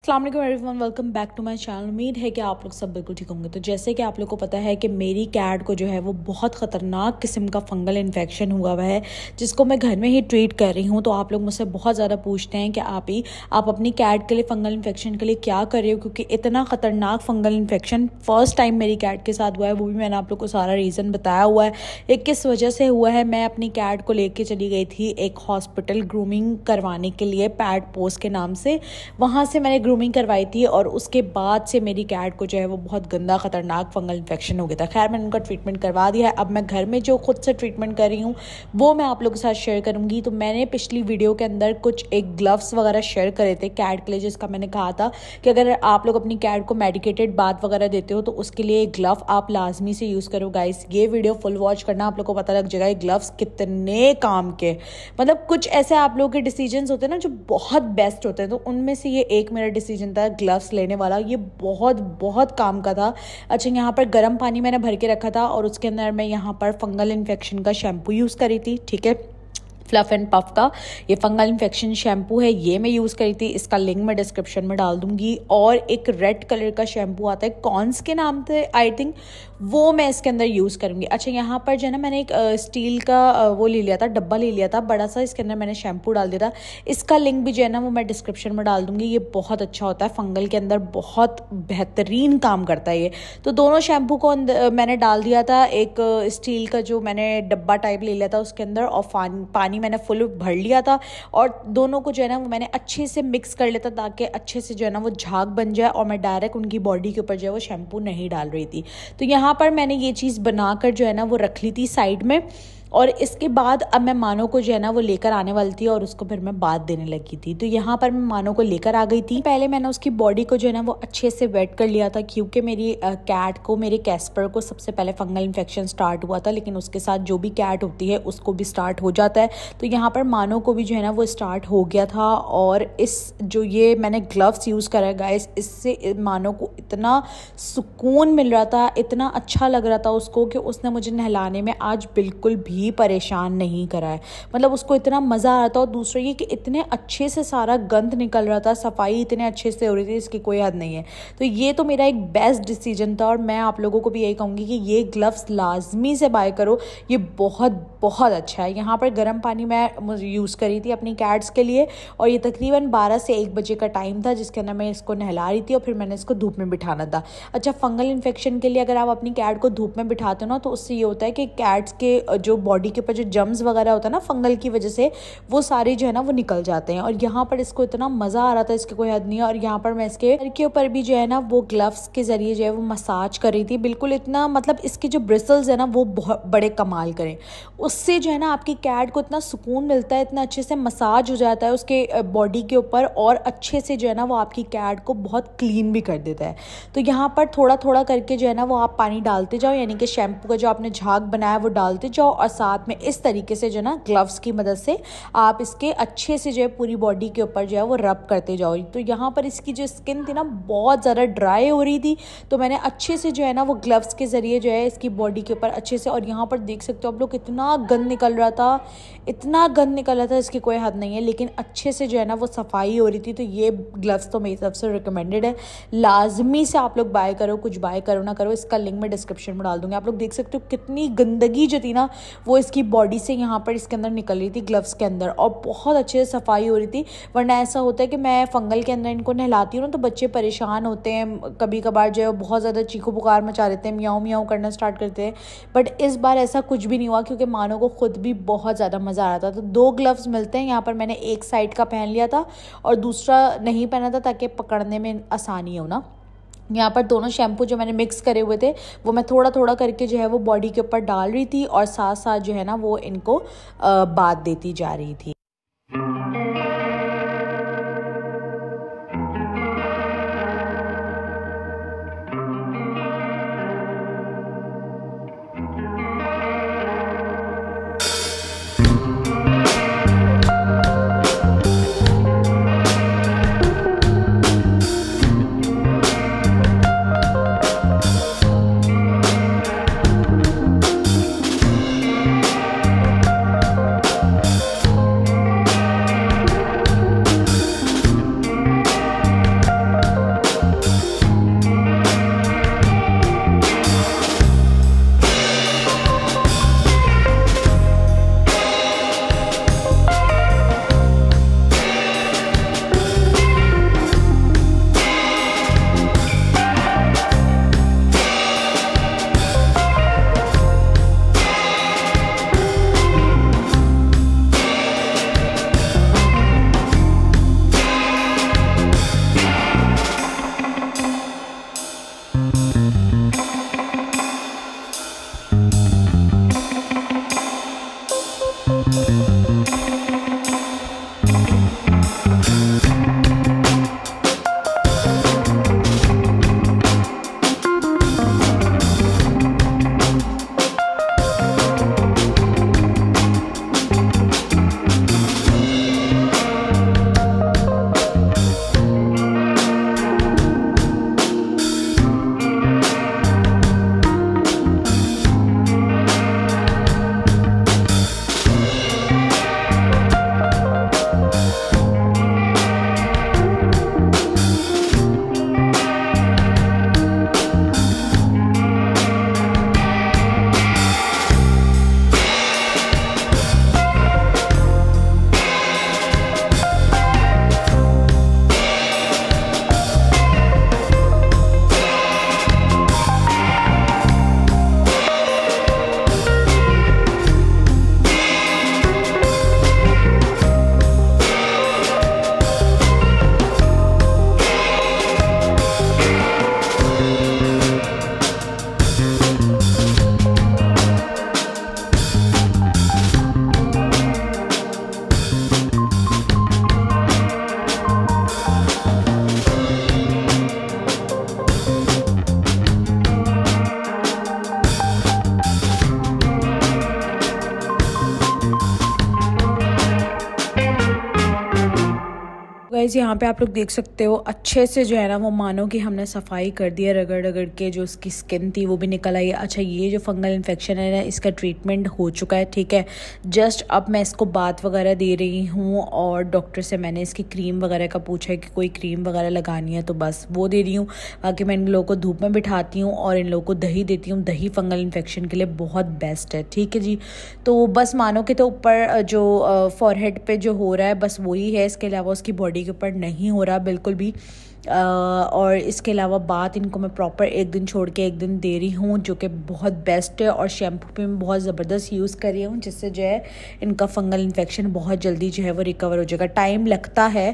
अस्सलाम वालेकुम everyone, welcome back to my channel. उम्मीद है कि आप लोग सब बिल्कुल ठीक होंगे। तो जैसे कि आप लोग को पता है कि मेरी कैट को जो है वो बहुत ख़तरनाक किस्म का फंगल इन्फेक्शन हुआ हुआ है, जिसको मैं घर में ही ट्रीट कर रही हूँ। तो आप लोग मुझसे बहुत ज़्यादा पूछते हैं कि आप अपनी कैट के लिए फंगल इन्फेक्शन के लिए क्या कर रहे हो, क्योंकि इतना ख़तरनाक फंगल इन्फेक्शन फ़र्स्ट टाइम मेरी कैट के साथ हुआ है। वो भी मैंने आप लोग को सारा रीज़न बताया हुआ है एक किस वजह से हुआ है। मैं अपनी कैट को लेके चली गई थी एक हॉस्पिटल ग्रूमिंग करवाने के लिए, पैड पोस्ट के नाम से। वहाँ से मैंने ग्रूमिंग करवाई थी और उसके बाद से मेरी कैट को जो है वो बहुत गंदा ख़तरनाक फंगल इन्फेक्शन हो गया था। खैर, मैंने उनका ट्रीटमेंट करवा दिया है। अब मैं घर में जो खुद से ट्रीटमेंट कर रही हूँ वो मैं आप लोगों के साथ शेयर करूँगी। तो मैंने पिछली वीडियो के अंदर कुछ एक ग्लव्स वगैरह शेयर करे थे कैट के लिए, जिसका मैंने कहा था कि अगर आप लोग अपनी कैट को मेडिकेटेड बाथ वगैरह देते हो तो उसके लिए ग्लव आप लाजमी से यूज़ करो। गाइस, ये वीडियो फुल वॉच करना, आप लोग को पता लग जाएगा ये ग्लव्स कितने काम के। मतलब कुछ ऐसे आप लोगों के डिसीजंस होते हैं ना जो बहुत बेस्ट होते हैं, तो उनमें से ये एक मेरा डिसीजन था ग्लव्स लेने वाला। ये बहुत बहुत काम का था। अच्छा, यहाँ पर गर्म पानी मैंने भर के रखा था और उसके अंदर मैं यहाँ पर फंगल इन्फेक्शन का शैम्पू यूज़ करी थी। ठीक है, फ्लफ एंड पफ का ये फंगल इन्फेक्शन शैम्पू है, ये मैं यूज़ करी थी। इसका लिंक मैं डिस्क्रिप्शन में डाल दूंगी। और एक रेड कलर का शैम्पू आता है, कॉन्स के नाम से आई थिंक, वो मैं इसके अंदर यूज़ करूँगी। अच्छा, यहाँ पर जो है ना मैंने एक स्टील का वो ले लिया था, डब्बा ले लिया था बड़ा सा। इसके अंदर मैंने शैम्पू डाल दिया था। इसका लिंक भी जो है ना वो मैं डिस्क्रिप्शन में डाल दूंगी। ये बहुत अच्छा होता है, फंगल के अंदर बहुत बेहतरीन काम करता है ये। तो दोनों शैम्पू को मैंने डाल दिया था एक स्टील का जो मैंने डब्बा टाइप ले लिया था उसके अंदर, और पानी मैंने फुल भर लिया था। और दोनों को जो है ना वो मैंने अच्छे से मिक्स कर लिया था ताकि अच्छे से जो है ना वो झाग बन जाए। और मैं डायरेक्ट उनकी बॉडी के ऊपर जो है वो शैम्पू नहीं डाल रही थी। तो यहाँ पर मैंने ये चीज़ बनाकर जो है ना वो रख ली थी साइड में। और इसके बाद अब मैं मानो को जो है ना वो लेकर आने वाली थी और उसको फिर मैं बात देने लगी थी। तो यहाँ पर मैं मानो को लेकर आ गई थी। पहले मैंने उसकी बॉडी को जो है ना वो अच्छे से वेट कर लिया था, क्योंकि मेरी कैट को, मेरे कैस्पर को सबसे पहले फंगल इन्फेक्शन स्टार्ट हुआ था, लेकिन उसके साथ जो भी कैट होती है उसको भी स्टार्ट हो जाता है। तो यहाँ पर मानो को भी जो है ना वो स्टार्ट हो गया था। और इस जो ये मैंने ग्लव्स यूज़ करा गाइस, इससे मानो को इतना सुकून मिल रहा था, इतना अच्छा लग रहा था उसको कि उसने मुझे नहलाने में आज बिल्कुल भी परेशान नहीं करा है। मतलब उसको इतना मज़ा आ रहा था। और दूसरा ये कि इतने अच्छे से सारा गंद निकल रहा था, सफाई इतने अच्छे से हो रही थी, इसकी कोई हद नहीं है। तो ये तो मेरा एक बेस्ट डिसीजन था और मैं आप लोगों को भी यही कहूँगी कि ये ग्लव्स लाजमी से बाय करो, ये बहुत बहुत अच्छा है। यहाँ पर गर्म पानी मैं यूज़ करी थी अपनी कैट्स के लिए, और ये तकरीबन 12 से 1 बजे का टाइम था जिसके अंदर मैं इसको नहला रही थी और फिर मैंने इसको धूप में बिठाना था। अच्छा, फंगल इन्फेक्शन के लिए अगर आप अपनी कैट को धूप में बिठाते हो ना, तो उससे ये होता है कि कैट्स के जो बॉडी के ऊपर जो जम्स वगैरह होता है ना फंगल की वजह से, वो सारे जो है ना वो निकल जाते हैं। और यहाँ पर इसको इतना मज़ा आ रहा था, इसके कोई हद नहीं है। और यहाँ पर मैं इसके सर के ऊपर भी जो है ना वो ग्लव्स के जरिए जो है वो मसाज कर रही थी। बिल्कुल इतना, मतलब इसके जो ब्रिसल्स है ना वो बहुत बड़े कमाल करें, उससे जो है ना आपकी कैट को इतना सुकून मिलता है, इतना अच्छे से मसाज हो जाता है उसके बॉडी के ऊपर, और अच्छे से जो है ना वो आपकी कैट को बहुत क्लीन भी कर देता है। तो यहाँ पर थोड़ा थोड़ा करके जो है ना वो आप पानी डालते जाओ, यानी कि शैम्पू का जो आपने झाग बनाया वो डालते जाओ, और साथ में इस तरीके से जो ना ग्लव्स की मदद से आप इसके अच्छे से जो है पूरी बॉडी के ऊपर जो है वो रब करते जाओ। तो यहाँ पर इसकी जो स्किन थी ना बहुत ज़्यादा ड्राई हो रही थी, तो मैंने अच्छे से जो है ना वो ग्लव्स के ज़रिए जो है इसकी बॉडी के ऊपर अच्छे से, और यहाँ पर देख सकते हो आप लोग इतना गंद निकल रहा था, इतना गंद निकल रहा था, इसकी कोई हद नहीं है, लेकिन अच्छे से जो है ना वो सफाई हो रही थी। तो ये ग्लव्स तो मेरी तरफ से रिकमेंडेड है, लाजमी से आप लोग बाय करो, कुछ बाय करो ना करो, इसका लिंक मैं डिस्क्रिप्शन में डाल दूंगी। आप लोग देख सकते हो कितनी गंदगी जो थी ना वो इसकी बॉडी से यहाँ पर इसके अंदर निकल रही थी ग्लव्स के अंदर, और बहुत अच्छे से सफाई हो रही थी। वरना ऐसा होता है कि मैं फंगल के अंदर इनको नहलाती हूँ ना तो बच्चे परेशान होते हैं, कभी कभार जो है बहुत ज़्यादा चीखो पुकार मचा देते हैं, म्याऊं म्याऊं करना स्टार्ट करते हैं। बट इस बार ऐसा कुछ भी नहीं हुआ, क्योंकि मानो को खुद भी बहुत ज़्यादा मज़ा आ रहा था। तो 2 ग्लव्स मिलते हैं, यहाँ पर मैंने एक साइड का पहन लिया था और दूसरा नहीं पहना था ताकि पकड़ने में आसानी हो ना। यहाँ पर दोनों शैम्पू जो मैंने मिक्स करे हुए थे वो मैं थोड़ा थोड़ा करके जो है वो बॉडी के ऊपर डाल रही थी, और साथ साथ जो है ना वो इनको बात देती जा रही थी। गाइज़ यहाँ पे आप लोग देख सकते हो अच्छे से जो है ना वो मानो कि हमने सफाई कर दी है, रगड़ रगड़ के जो उसकी स्किन थी वो भी निकल आई है। अच्छा, ये जो फंगल इन्फेक्शन है ना, इसका ट्रीटमेंट हो चुका है, ठीक है। जस्ट अब मैं इसको बात वगैरह दे रही हूँ और डॉक्टर से मैंने इसकी क्रीम वगैरह का पूछा है कि कोई क्रीम वगैरह लगानी है, तो बस वो दे रही हूँ। बाकी मैं इन लोगों को धूप में बिठाती हूँ और इन लोगों को दही देती हूँ। दही फंगल इन्फेक्शन के लिए बहुत बेस्ट है, ठीक है जी। तो बस मानो कि तो ऊपर जो फॉरहेड पे जो हो रहा है बस वही है, इसके अलावा उसकी बॉडी के ऊपर नहीं हो रहा बिल्कुल भी। और इसके अलावा बात इनको मैं प्रॉपर एक दिन छोड़ के एक दिन दे रही हूँ, जो कि बहुत बेस्ट है। और शैम्पू भी मैं बहुत ज़बरदस्त यूज़ कर रही हूँ, जिससे जो है इनका फंगल इन्फेक्शन बहुत जल्दी जो है वो रिकवर हो जाएगा। टाइम लगता है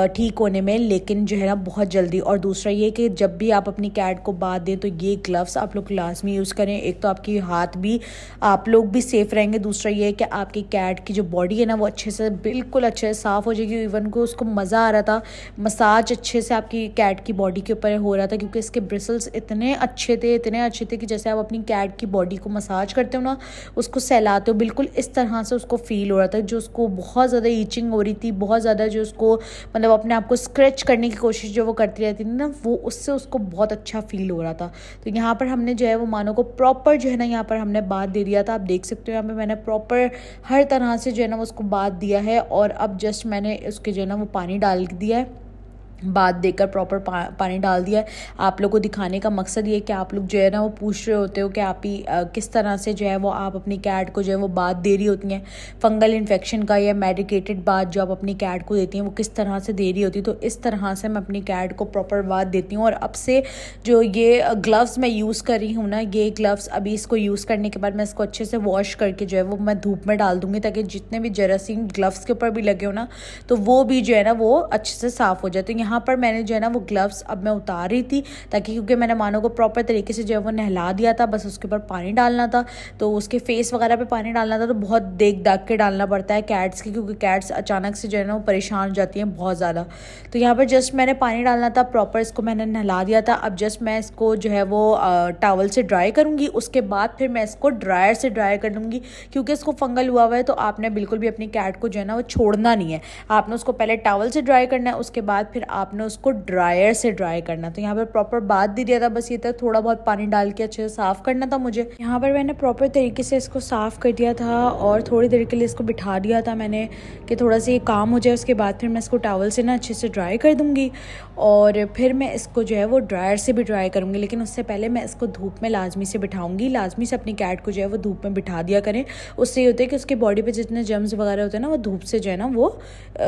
ठीक होने में, लेकिन जो है ना बहुत जल्दी। और दूसरा ये कि जब भी आप अपनी कैट को बात दें तो ये ग्लव्स आप लोग लाजमी यूज़ करें। एक तो आपकी हाथ भी, आप लोग भी सेफ़ रहेंगे। दूसरा ये कि आपकी कैट की जो बॉडी है ना वो अच्छे से, बिल्कुल अच्छे से साफ़ हो जाएगी। इवन को उसको मज़ा आ रहा था, मसाज अच्छे से आपकी कैट की बॉडी के ऊपर हो रहा था, क्योंकि इसके ब्रिसल्स इतने अच्छे थे कि जैसे आप अपनी कैट की बॉडी को मसाज करते हो ना, उसको सहलाते हो, बिल्कुल इस तरह से उसको फील हो रहा था। जो उसको बहुत ज़्यादा ईचिंग हो रही थी, बहुत ज़्यादा जो उसको मतलब अपने आप को स्क्रैच करने की कोशिश जो वो करती रहती थी ना, वो उससे उसको बहुत अच्छा फील हो रहा था। तो यहाँ पर हमने जो है वो मानो को प्रॉपर जो है ना यहाँ पर हमने बात दे दिया था। आप देख सकते हो यहाँ पे मैंने प्रॉपर हर तरह से जो है ना उसको बात दिया है। और अब जस्ट मैंने उसके जो है ना वो पानी डाल दिया है, बात देकर प्रॉपर पानी डाल दिया है। आप लोग को दिखाने का मकसद ये है कि आप लोग जो है ना वो पूछ रहे होते हो कि आप ही किस तरह से जो है वो आप अपनी कैट को जो है वो बात दे रही होती हैं फंगल इन्फेक्शन का, या मेडिकेटेड बात जो आप अपनी कैट को देती हैं वो किस तरह से दे रही होती है। तो इस तरह से मैं अपनी कैट को प्रॉपर बात देती हूँ। और अब से जो ये ग्लव्स मैं यूज़ कर रही हूँ ना, ये ग्लव्स अभी इसको यूज़ करने के बाद मैं इसको अच्छे से वॉश करके जो है वो मैं धूप में डाल दूँगी, ताकि जितने भी जरासीम ग्लव्स के ऊपर भी लगे हो ना तो वो भी जो है ना वो अच्छे से साफ़ हो जाए। तो यहाँ पर मैंने जो है ना वो ग्लव्स अब मैं उतार रही थी, ताकि क्योंकि मैंने मानो को प्रॉपर तरीके से जो है वो नहला दिया था, बस उसके ऊपर पानी डालना था। तो उसके फेस वगैरह पे पानी डालना था, तो बहुत देख दाग के डालना पड़ता है कैट्स की, क्योंकि कैट्स अचानक से जो है ना वो परेशान हो जाती हैं बहुत ज़्यादा। तो यहाँ पर जस्ट मैंने पानी डालना था, प्रॉपर इसको मैंने नहला दिया था। अब जस्ट मैं इसको जो है वो टॉवल से ड्राई करूँगी, उसके बाद फिर मैं इसको ड्रायर से ड्राई कर लूँगी। क्योंकि इसको फंगल हुआ हुआ है तो आपने बिल्कुल भी अपनी कैट को जो है ना वो छोड़ना नहीं है। आपने उसको पहले टॉवल से ड्राई करना है, उसके बाद फिर आपने उसको ड्रायर से ड्राई करना। तो यहाँ पर प्रॉपर बात दे दिया था, बस ये तक थोड़ा बहुत पानी डाल के अच्छे से साफ़ करना था मुझे। यहाँ पर मैंने प्रॉपर तरीके से इसको साफ़ कर दिया था और थोड़ी देर के लिए इसको बिठा दिया था मैंने कि थोड़ा सा ये काम हो जाए। उसके बाद फिर मैं इसको टॉवल से ना अच्छे से ड्राई कर दूँगी और फिर मैं इसको जो है वो ड्रायर से भी ड्राई करूँगी। लेकिन उससे पहले मैं इसको धूप में लाजमी से बिठाऊँगी। लाजमी से अपनी कैट को जो है वो धूप में बिठा दिया करें। उससे ये होता है कि उसकी बॉडी पर जितने जर्म्स वगैरह होते हैं ना वो धूप से जो है ना वो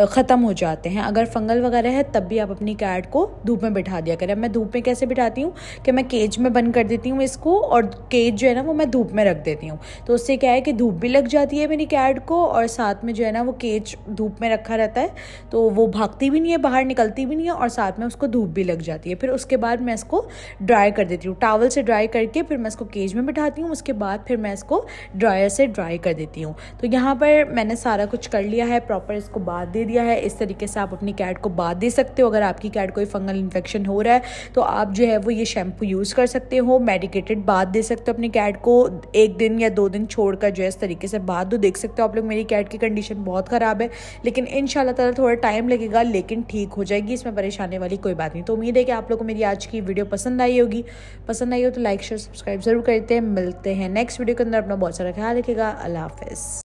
ख़त्म हो जाते हैं। अगर फंगल वगैरह है तब भी आप अपनी कैट को धूप में बिठा दिया करें। मैं धूप में कैसे बिठाती हूँ कि मैं केज में बंद कर देती हूँ इसको, और केज जो है ना वो मैं धूप में रख देती हूँ। तो उससे क्या है कि धूप भी लग जाती है मेरी कैट को, और साथ में जो है ना वो केज धूप में रखा रहता है तो वो भागती भी नहीं है, बाहर निकलती भी नहीं है, और साथ में उसको धूप भी लग जाती है। फिर उसके बाद मैं इसको ड्राई कर देती हूँ, टॉवल से ड्राई करके फिर मैं इसको केज में बिठाती हूँ। उसके बाद फिर मैं इसको ड्रायर से ड्राई कर देती हूँ। तो यहाँ पर मैंने सारा कुछ कर लिया है, प्रॉपर इसको बात दे दिया है। इस तरीके से आप अपनी कैट को बात दे सकते हो। अगर आपकी कैट कोई फंगल इन्फेक्शन हो रहा है तो आप जो है वो ये शैम्पू यूज़ कर सकते हो। मेडिकेटेड बात दे सकते हो अपनी कैट को, 1 दिन या 2 दिन छोड़कर जो है इस तरीके से बात दो। देख सकते हो आप लोग मेरी कैट की कंडीशन बहुत ख़राब है, लेकिन इंशाल्लाह ताला थोड़ा टाइम लगेगा, लेकिन ठीक हो जाएगी। इसमें परेशानी वाली कोई बात नहीं। तो उम्मीद है कि आप लोगों को मेरी आज की वीडियो पसंद आई होगी। पसंद आई हो तो लाइक शेयर सब्सक्राइब ज़रूर करते हैं। मिलते हैं नेक्स्ट वीडियो के अंदर। अपना बहुत सारा ख्याल रखिएगा। अल्लाह हाफ़िज़।